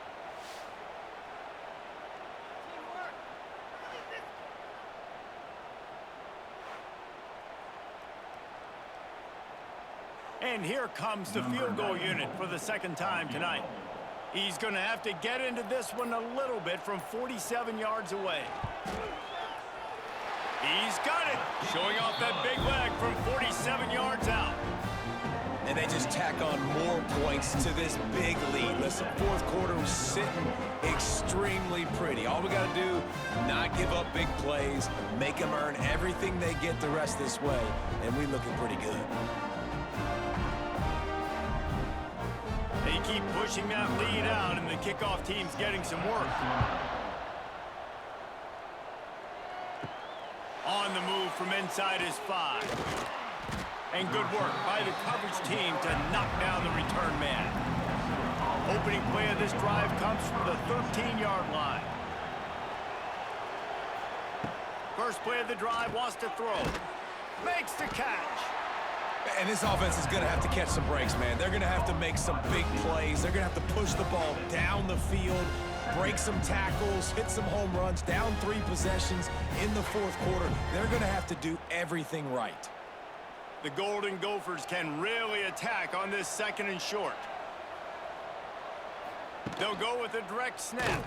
And here comes the field goal unit for the 2nd time tonight. He's going to have to get into this one a little bit from 47 yards away. He's got it, showing off that big leg from 47 yards out. and they just tack on more points to this big lead. Listen, fourth quarter was sitting extremely pretty. All we got to do, not give up big plays, make them earn everything they get the rest this way, and we looking pretty good. They keep pushing that lead out, and the kickoff team's getting some work. On the move from inside his 5. And good work by the coverage team to knock down the return man. Opening play of this drive comes from the 13-yard line. First play of the drive, wants to throw. Makes the catch. And this offense is going to have to catch some breaks, man. They're going to have to make some big plays. They're going to have to push the ball down the field, break some tackles, hit some home runs, down 3 possessions in the fourth quarter. They're going to have to do everything right. The Golden Gophers can really attack on this 2nd and short. They'll go with a direct snap.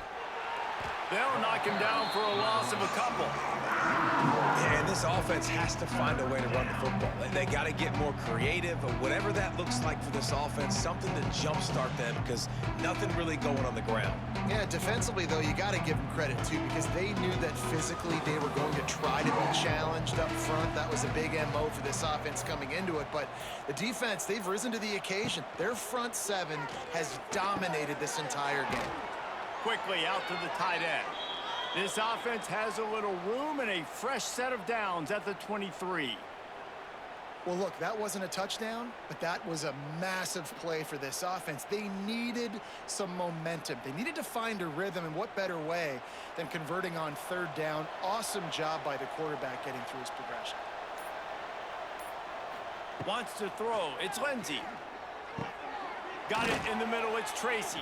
They'll knock him down for a loss of a couple. Yeah, and this offense has to find a way to run the football. They got to get more creative, or whatever that looks like for this offense, something to jumpstart them, because nothing really going on the ground. Yeah, defensively, though, you got to give them credit, too, because they knew that physically they were going to try to be challenged up front. That was a big MO for this offense coming into it. But the defense, they've risen to the occasion. Their front 7 has dominated this entire game. Quickly out to the tight end. This offense has a little room and a fresh set of downs at the 23. Well, look, that wasn't a touchdown, but that was a massive play for this offense. They needed some momentum. They needed to find a rhythm, and what better way than converting on 3rd down. Awesome job by the quarterback getting through his progression. Wants to throw. It's Lindsey. Got it in the middle. It's Tracy.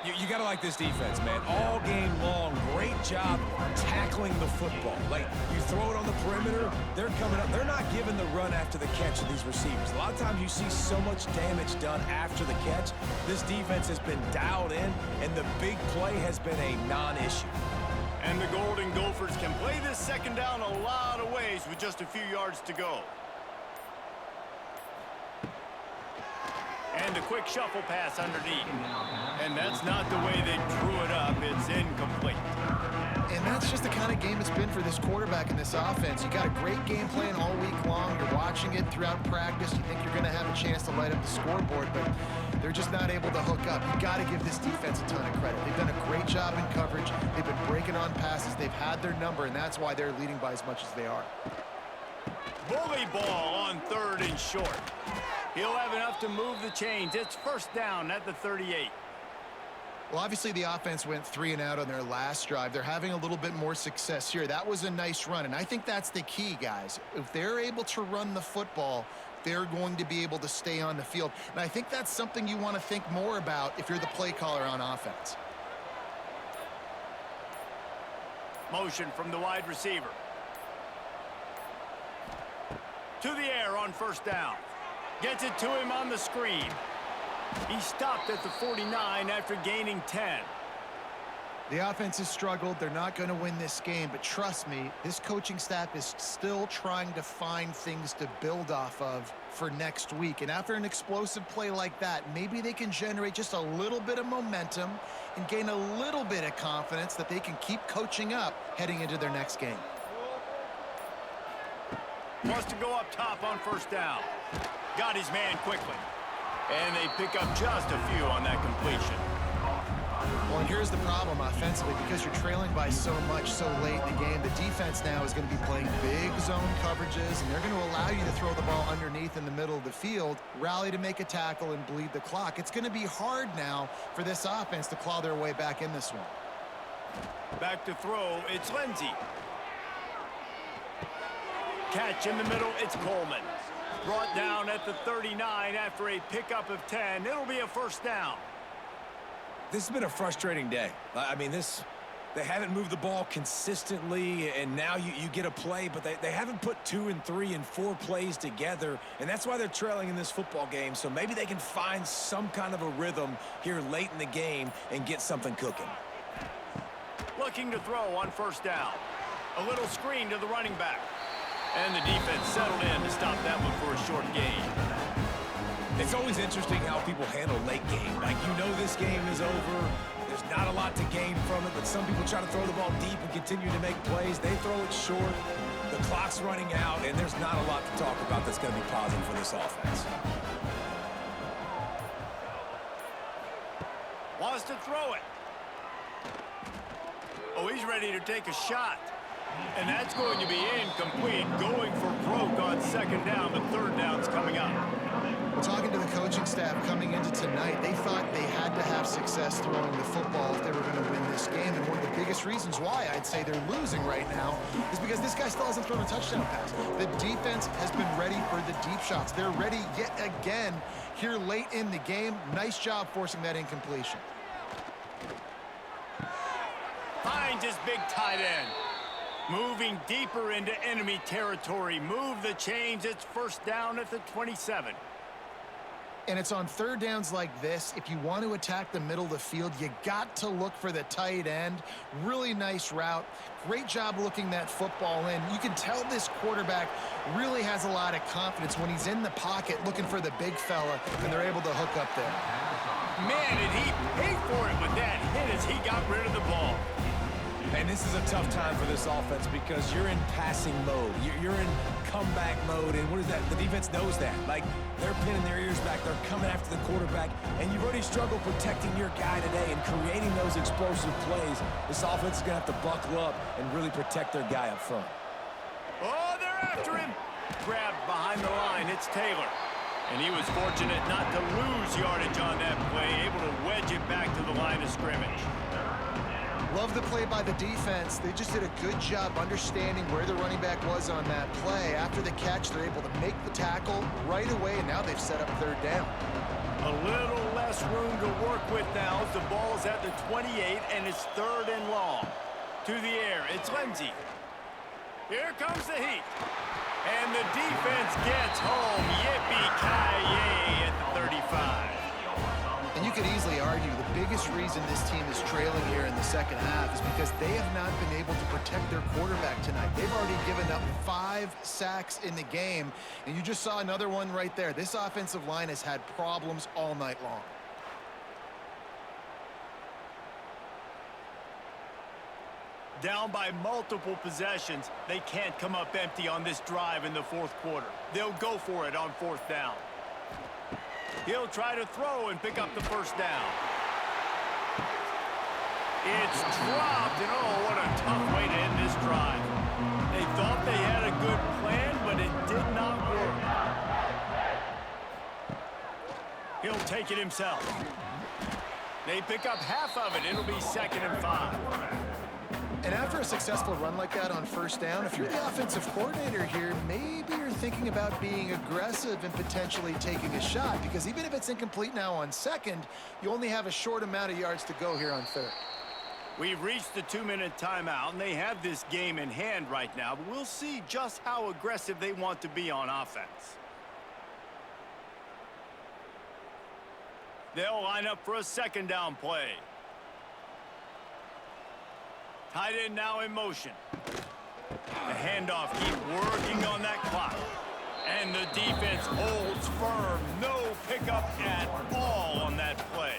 You got to like this defense, man. All game long, great job tackling the football. Like, you throw it on the perimeter, they're coming up. They're not giving the run after the catch to these receivers. A lot of times you see so much damage done after the catch. This defense has been dialed in, and the big play has been a non-issue. And the Golden Gophers can play this 2nd down a lot of ways with just a few yards to go. And a quick shuffle pass underneath. And that's not the way they drew it up. It's incomplete. And that's just the kind of game it's been for this quarterback in this offense. You got a great game plan all week long. You're watching it throughout practice. You think you're going to have a chance to light up the scoreboard, but they're just not able to hook up. You got to give this defense a ton of credit. They've done a great job in coverage. They've been breaking on passes. They've had their number, and that's why they're leading by as much as they are. Bully ball on 3rd and short. He'll have enough to move the chains. It's 1st down at the 38. Well, obviously the offense went 3 and out on their last drive. They're having a little bit more success here. That was a nice run, and I think that's the key, guys. If they're able to run the football, they're going to be able to stay on the field. And I think that's something you want to think more about if you're the play caller on offense. Motion from the wide receiver. To the air on 1st down. Gets it to him on the screen. He stopped at the 49 after gaining 10. The offense has struggled. They're not going to win this game, but trust me, this coaching staff is still trying to find things to build off of for next week. And after an explosive play like that, maybe they can generate just a little bit of momentum and gain a little bit of confidence that they can keep coaching up heading into their next game. Wants to go up top on 1st down. Got his man quickly. And they pick up just a few on that completion. Well, and here's the problem offensively. Because you're trailing by so much so late in the game, the defense now is going to be playing big zone coverages, and they're going to allow you to throw the ball underneath in the middle of the field, rally to make a tackle, and bleed the clock. It's going to be hard now for this offense to claw their way back in this one. Back to throw, it's Lindsey. Catch in the middle, it's Coleman. Brought down at the 39 after a pickup of 10. It'll be a 1st down. This has been a frustrating day. I mean, they haven't moved the ball consistently, and now you get a play, but they haven't put 2 and 3 and 4 plays together, and that's why they're trailing in this football game. So maybe they can find some kind of a rhythm here late in the game and get something cooking. Looking to throw on 1st down. A little screen to the running back. And the defense settled in to stop that one for a short gain. It's always interesting how people handle late game. Like, you know this game is over. There's not a lot to gain from it, but some people try to throw the ball deep and continue to make plays. They throw it short. The clock's running out, and there's not a lot to talk about that's going to be positive for this offense. Wants to throw it. Oh, he's ready to take a shot. And that's going to be incomplete. Going for broke on second down. The third down's coming up. Talking to the coaching staff coming into tonight, they thought they had to have success throwing the football if they were going to win this game. And one of the biggest reasons why I'd say they're losing right now is because this guy still hasn't thrown a touchdown pass. The defense has been ready for the deep shots. They're ready yet again here late in the game. Nice job forcing that incompletion. Finds his big tight end. Moving deeper into enemy territory. Move the chains. It's first down at the 27. And it's on third downs like this. If you want to attack the middle of the field, you got to look for the tight end. Really nice route. Great job looking that football in. You can tell this quarterback really has a lot of confidence when he's in the pocket looking for the big fella, and they're able to hook up there. Man, did he pay for it with that hit as he got rid of the ball. And this is a tough time for this offense because you're in passing mode. You're in comeback mode, and what is that? The defense knows that. Like, they're pinning their ears back. They're coming after the quarterback, and you've already struggled protecting your guy today and creating those explosive plays. This offense is going to have to buckle up and really protect their guy up front. Oh, they're after him. Grabbed behind the line. It's Taylor. And he was fortunate not to lose yardage on that play, able to wedge it back to the line of scrimmage. Love the play by the defense. They just did a good job understanding where the running back was on that play. After the catch, they're able to make the tackle right away, and now they've set up third down. A little less room to work with now as the ball's at the 28, and it's third and long. To the air, it's Lindsey. Here comes the heat. And the defense gets home. Yippee-ki-yay at the 35. And you could easily argue the biggest reason this team is trailing here in the second half is because they have not been able to protect their quarterback tonight. They've already given up 5 sacks in the game, and you just saw another one right there. This offensive line has had problems all night long. Down by multiple possessions, they can't come up empty on this drive in the fourth quarter. They'll go for it on fourth down. He'll try to throw and pick up the first down. It's dropped, and oh, what a tough way to end this drive. They thought they had a good plan, but it did not work. He'll take it himself. They pick up half of it. It'll be 2nd and 5. And after a successful run like that on first down, if you're the offensive coordinator here, maybe you're thinking about being aggressive and potentially taking a shot, because even if it's incomplete now on second, you only have a short amount of yards to go here on third. We've reached the 2-minute timeout, and they have this game in hand right now, but we'll see just how aggressive they want to be on offense. They'll line up for a second down play. Tight end now in motion. The handoff, keep working on that clock. And the defense holds firm. No pickup at all on that play.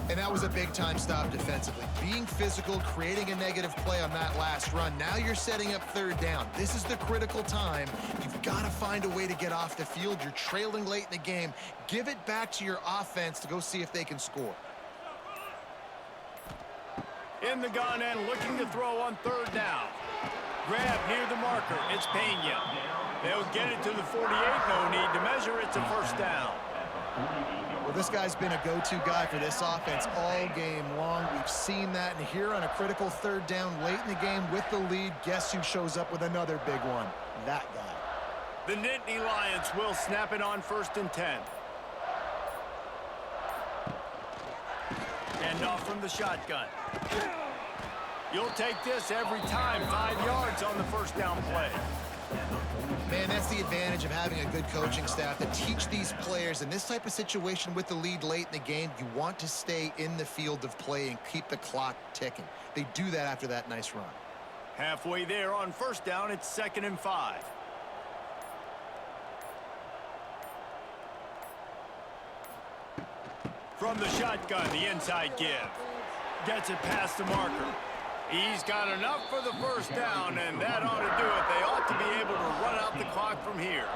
And that was a big-time stop defensively. Being physical, creating a negative play on that last run. Now you're setting up third down. This is the critical time. You've got to find a way to get off the field. You're trailing late in the game. Give it back to your offense to go see if they can score. In the gun and looking to throw on third down. Grab near the marker. It's Pena. They'll get it to the 48. No need to measure. It's a first down. Well, this guy's been a go-to guy for this offense all game long. We've seen that, and here on a critical third down late in the game with the lead, guess who shows up with another big one? That guy. The Nittany Lions will snap it on 1st and 10. And off from the shotgun. You'll take this every time. 5 yards on the first down play. Man, that's the advantage of having a good coaching staff to teach these players in this type of situation with the lead late in the game. You want to stay in the field of play and keep the clock ticking. They do that after that nice run. Halfway there on first down, it's 2nd and 5. From the shotgun, the inside give. Gets it past the marker. He's got enough for the first down, and that ought to do it. They ought to be able to run out the clock from here.